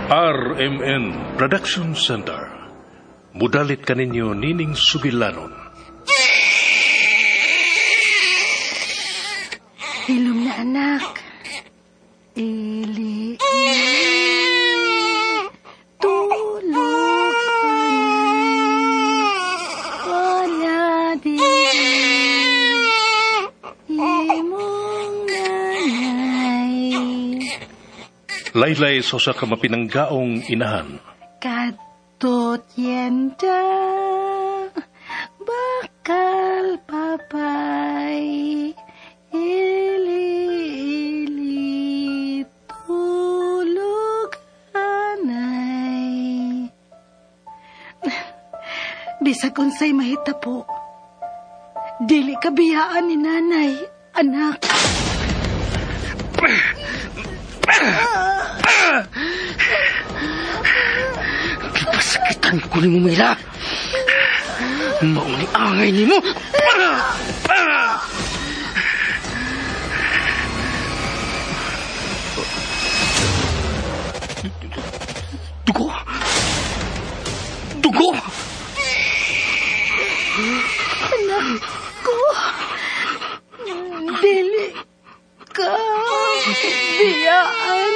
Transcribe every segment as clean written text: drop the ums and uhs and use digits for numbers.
RMN Production Center. Mudalit kaninyo Nining Subilanon. Hilom na anak. Ili. Tulog wala di imong nanay. Laylay sa usa ka mapinanggaong inahan. Kadtot yenda bakal papay ili tulog anay. Bisag unsay mahita po, dili kabiyaan ni nanay, anak. Pasakitan ko ni mo, Mila. Mauni angay ni mo. Dugo. Dugo. Anak ko, dili ka biyaan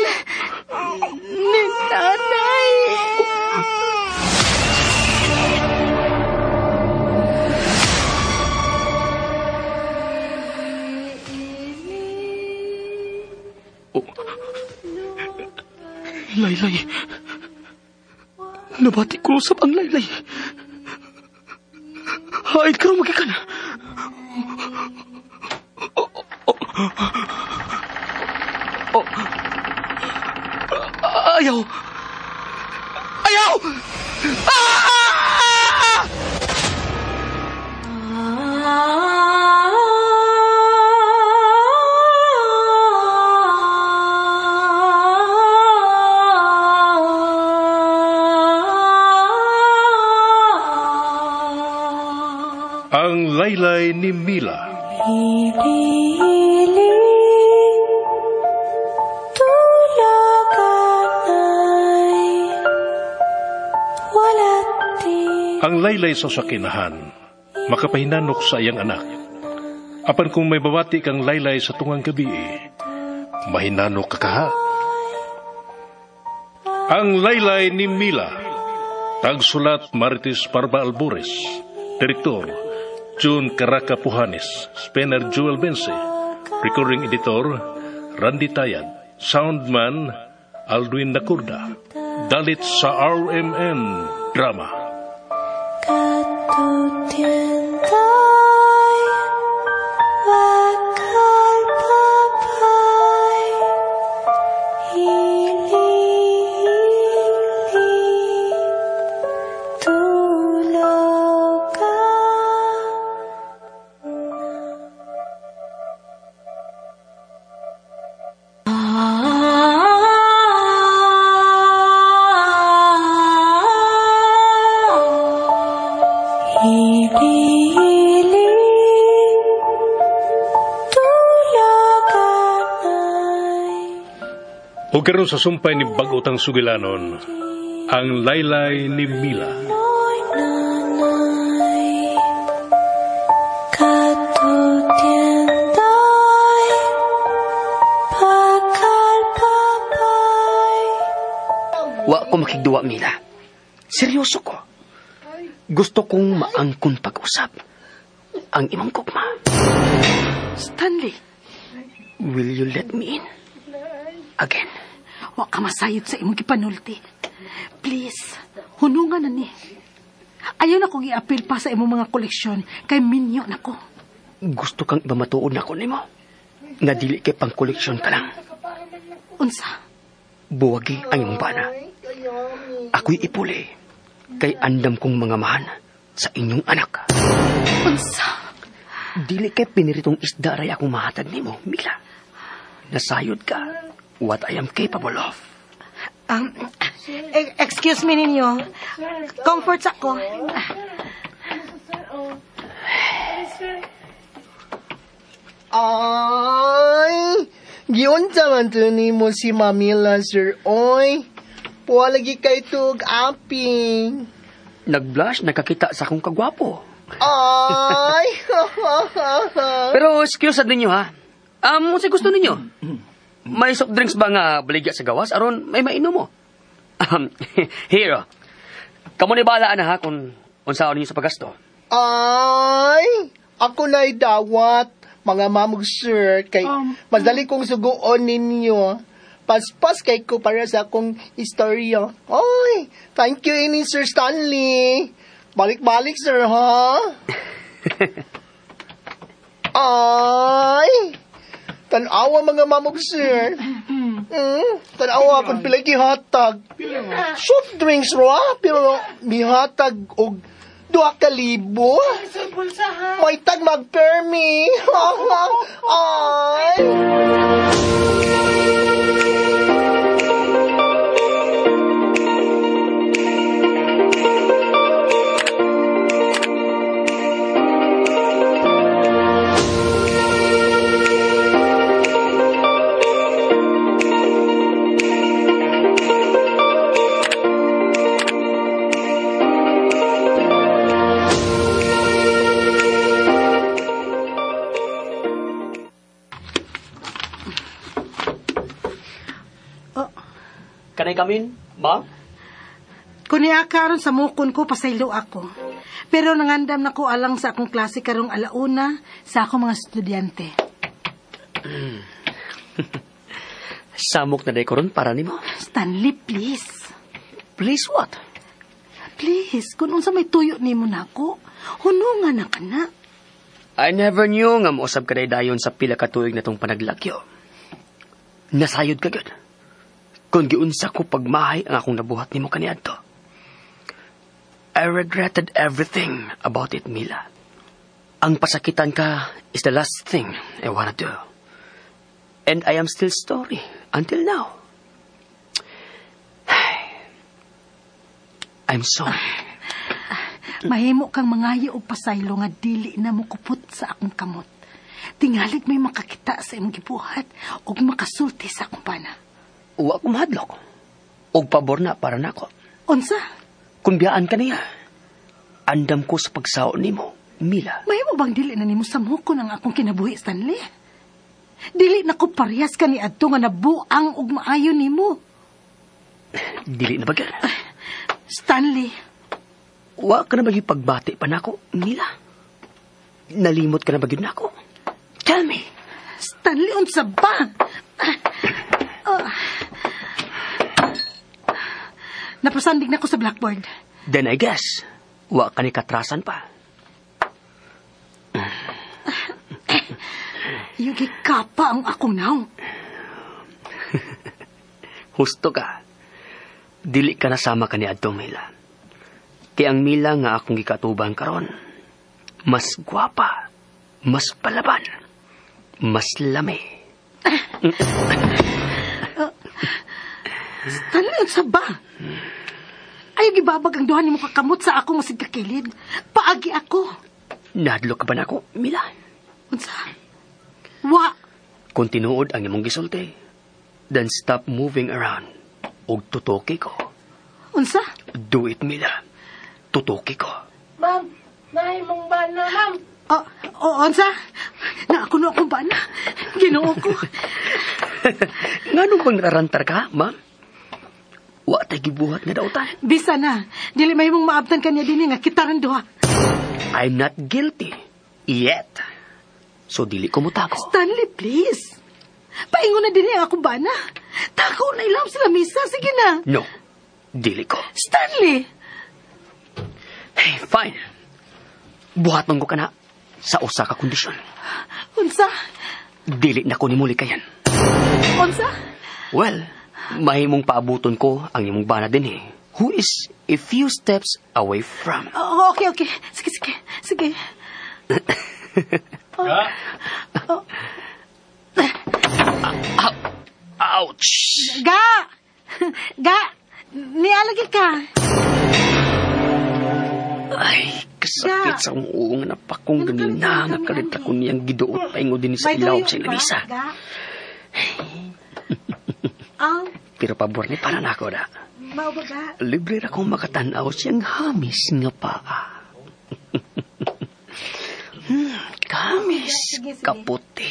ni nanay. Laylay. Nabati ko usap ang Laylay. Haid ka rin magikan. Ayaw. Ayaw! Ang Laylay ni Mila. Ang laylay sa sakinahan, makapahinanok sa iyang anak. Apan kung may babati kang laylay sa tungang gabi, mahinanok ka kaha. Ang laylay ni Mila, tagsulat Marites Parba Albores, Direktor June Caraca Pujanes, Spener Joel Bense, Recording Editor Randy Tayad, Soundman Aldwin Nakurda, dalit sa RMN Drama. O karon sa sumpay ni Bagotang Sugilanon, ang laylay ni Mila. Wa ko makigduwa, Mila. Seryoso ko. Gusto kong maangkon pag-usap ang imong gugma. Stanley, Will you let me in? Again. wa ka masayod sa imong gipanulti. Please, hunungan na ni. Ayaw na kong i-appeal pa sa imong mga koleksyon kay minyo na ko. Gusto kang ibamatuon na ko nimo. Nga dili kay pang koleksyon ka lang. Unsa? Buwagi ang imong bana. Ako'y ipuli kay andam kong mga mahan sa inyong anak. Unsa? Dili kay piniritong isda ray akong mahatag nimo, Mila. Nasayod ka what I am capable of. Excuse me ninyo. Comforts ako. Ay, giunsa man to nimo si Mamila, sir, oy. Puwa lagi kay tug aping. Nag-blush, nakakita sa akong kagwapo. Ay! Pero excuse ninyo ha. Sa gusto ninyo? May soft drinks ba nga baligya sa gawas? Aron, may mainom mo. Here, kamo ni bala na ha kung unsaon ninyo sa paggasto. Ay! Ako na'y dawat, mga mamog sir, kay madali kong suguon ninyo. Paspas kay ko para sa akong istorya. Ay! Thank you ini Sir Stanley. Balik-balik, sir, ha? Ay! Tanawa mga mamog, sir. Tanawa kung pilay kihatag. Soft drinks, ra? Pero mihatag og 2,000. May tag mag-permi. Ay! Can I come in, ma'am? Kung niakaron sa mukon ko, pasaylo ako. Pero nangandam na ko alang sa akong klase karong alauna sa akong mga estudyante. Samok na day ko ron para nimo. Stanley, please. Please what? Please, kung unsa may tuyo nimo nako, hunungan na ka na. I never knew nga mausab ka dayon sa pila ka tuig na tong panaglakyo. Nasayod ka gud. Kung giunsa ko pagmahay ang akong nabuhat nimo kaniadto. I regretted everything about it, Mila. Ang pasakitan ka is the last thing I wanna do. And I am still sorry until now. I'm sorry. Mahimo kang mangayo og pasaylo nga dili na mo kupot sa akong kamot. Tingalig may makakita sa imong gibuhat ug makasulti sa akong bana. Wa ko mahadlok. Og pabor na para nako. Unsa? Kung biyaan ka niya, andam ko sa pagsaon nimo, Mila. Mahimo bang dili na nimo samukon ang akong kinabuhi, Stanley? Dili na ko parehas ka ni adto nga nabuang og maayo nimo. Dili na ba gan? Stanley, wa ka na ba pagbati pa nako, Mila? Nalimot ka na ba gyud nako? Tell me. Stanley, unsa ba? Napasandig na ko sa blackboard. Then I guess, wa ka ni katrasan pa. Yugi kapa ang akong naw. Husto ka. Dili ka nasama ka ni adtong Mila. Kaya ang Mila nga akong gikatuban karon, mas gwapa, mas palaban, mas lami. Stanley, unsa ba? Ayaw gibabag ang duha nimo kakamot sa akong masid kakilid. Paagi ako. Nahadlo ka ba nako, Mila? Unsa? Wa. Kung tinuod ang imong gisulti, then stop moving around. Og tutuki ko. Unsa? Do it, Mila. Tutuki ko. Ma'am, naay mong bana, ma'am. Unsa? Na ako na akong bana. Ginoo ko. Ngano bang nararantar ka, ma'am? Wa tay gibuhat nga daw ta. Bisa na. Dili mahimong maabtan kanya din nga kita ran duha. I'm not guilty. Yet. So, dili ko mutako. Stanley, please. Paingon na din ang akong bana. Tako na ilam sila misa. Sige na. No. Dili ko. Stanley! Hey, fine. Buhat man ko ka na sa usa ka kondisyon. Unsa? Dili na ko ni muli kayan. Unsa? Well, mahimong paabuton ko ang imong bana din eh. Who is a few steps away from. Okay. Sige. Ouch! Ga! Nialagi ka. Ay, kasakit sa uong napakong ganina nga kalit ako niyang giduot paingo din sa ilaw sa ilamisa. Ga. Pero pabor ni para na ako na. Maubaga. Libre ra kong makatanaw siyang hamis nga paa. Kamis, Sige. kaputi.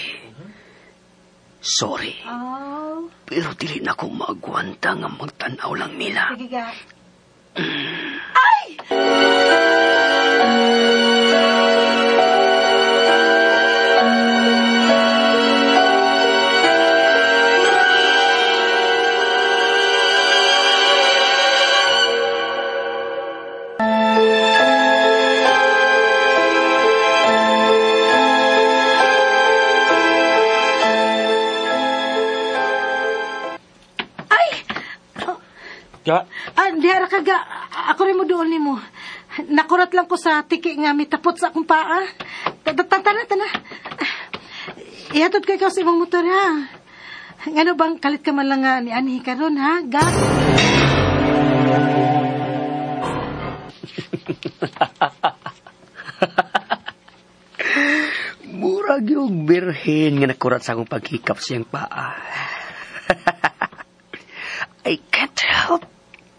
Sorry, Oh, pero dili na ko magwanta nga magtanaw lang, Mila. sige ga. Ya, Dihara ka ga. Ako rin mo doon ni mo. Nakurat lang ko sa tiki nga mitapot sa akong paa. Tana. Ihatod ka ikaw sa imong motor, ha? Ngano bang kalit ka man lang nga ni Ani karon, ha? Ga? murag yung birhen nga nakurat sa akong paghikap siyang paa. I can't help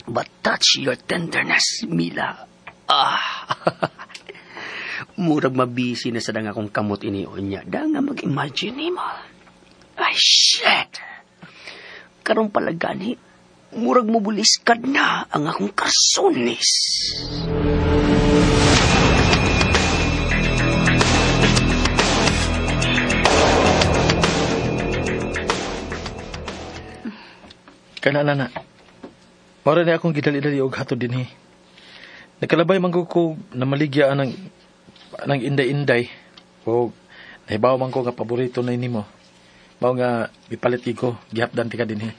but touch your tenderness, Mila. Murag mabisi na sa dang akong kamot inion niya. Da nga mag-imagine mo. Ay, shit! Karong pala gani, murag mobuliskad na ang akong karsonis. Kanana na. Mara na akong gidali-dali og hatod dinhi. Nakalabay man ko na maligya ng inday-inday. O nahibaw man ko nga paborito na nimo. Mao nga ipalit ko gihapdan ti ka dinhi.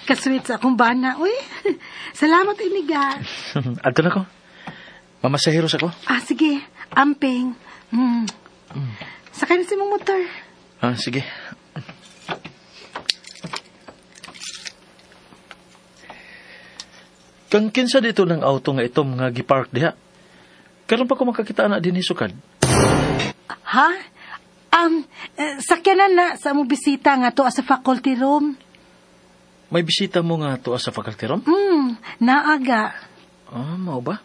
Kasweet sa akong bana. Uy, salamat ini ga. Adto na ko. Mamasaheros ako. Sige. Amping. Sakay na si mong motor. Sige. Kang kinsa dito ng auto nga itom nga gipark diha. Karon pa ko makakita na dinhi sukad. Ha? Sakyanan na sa mong bisita nga to sa faculty room. May bisita mo nga to sa faculty room? Naaga. Mao ba?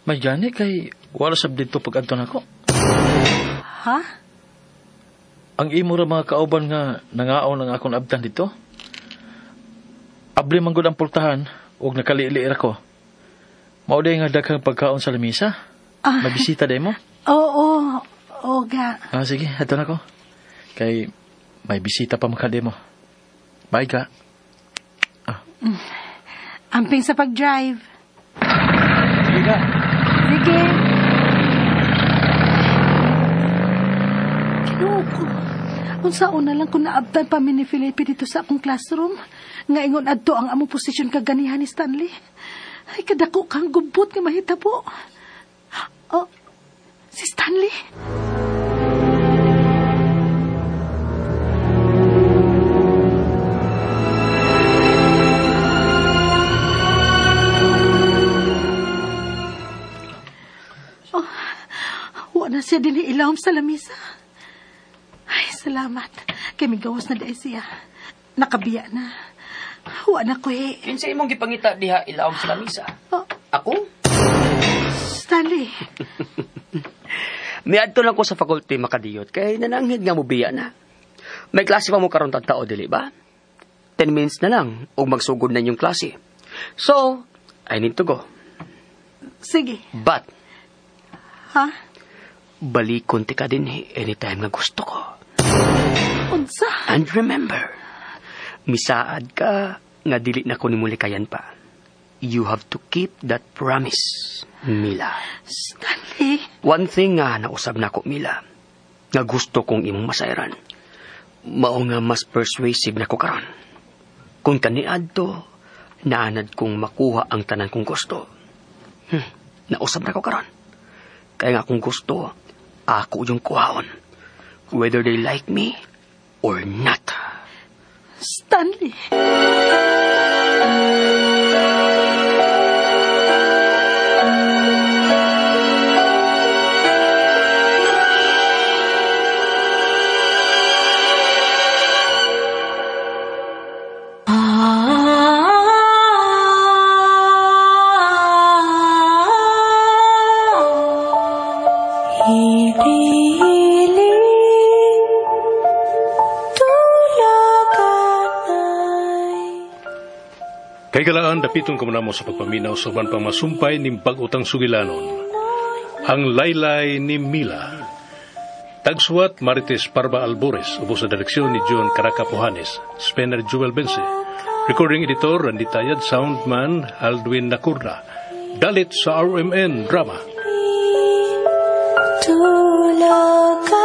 May gani kay wala sab dito pag adto nako. Ha? Ang imo ra mga kauban nga nangaon ang akong abtan dito. Abli man gud ang pultahan ug nakaliili ra ko. Mao day nga daghang pagkaon sa lamisa. May bisita day mo? Oo, ga. Sige, adto na ko. Kay may bisita pa makade mo. Bye ka. Amping sa pag-drive. Sige ka. Sige. Kinuko. Unsaon na lang kung naabtan pa mi ni Felipe dito sa akong classroom. Nga ingon adto ang among posisyon kaganihan ni Stanley. Ay, kadako kang gubot nga mahitabo. Oh, si Stanley? Wala siya din ilawom sa lamisa. Ay, salamat. Kay may gawas na dahil siya. Nakabiya na. Wala ko Kinsa imong gipangita diha ilaom sa lamisa? Ako? Stanley. Miadto lang ko sa faculty makadiyot kay nananghid nga mo biya na. May klase pa mo karon tao dili ba? 10 minutes na lang ug magsugod na yung klase. So, I need to go. Sige. But, Ha? balikon ti ka din anytime nga gusto ko. Unsa? And remember, misaad ka nga dili na ko ni mulikayan pa. You have to keep that promise, Mila. Stanley. One thing nga nausab na ko, Mila, nga gusto kong imong masairan. Mao nga mas persuasive na ko karon. Kung kaniad to, naanad kong makuha ang tanan kong gusto. Nausab na ko karon. Kaya nga kung gusto, ako yung kuhaon. Whether they like me or not. Stanley. Kay galaan dapiton ko mo sa pagpaminaw sa uban pang masumpay ni pag-utang sugilanon. Ang laylay ni Mila. Tagsuwat Marites Parba Albores, upo sa direksyon ni John Caraca Pujanes, Spener Jewel Bense. Recording editor, Randy Tayad, soundman, Aldwin Nacurda. Dalit sa RMN Drama. Tulakan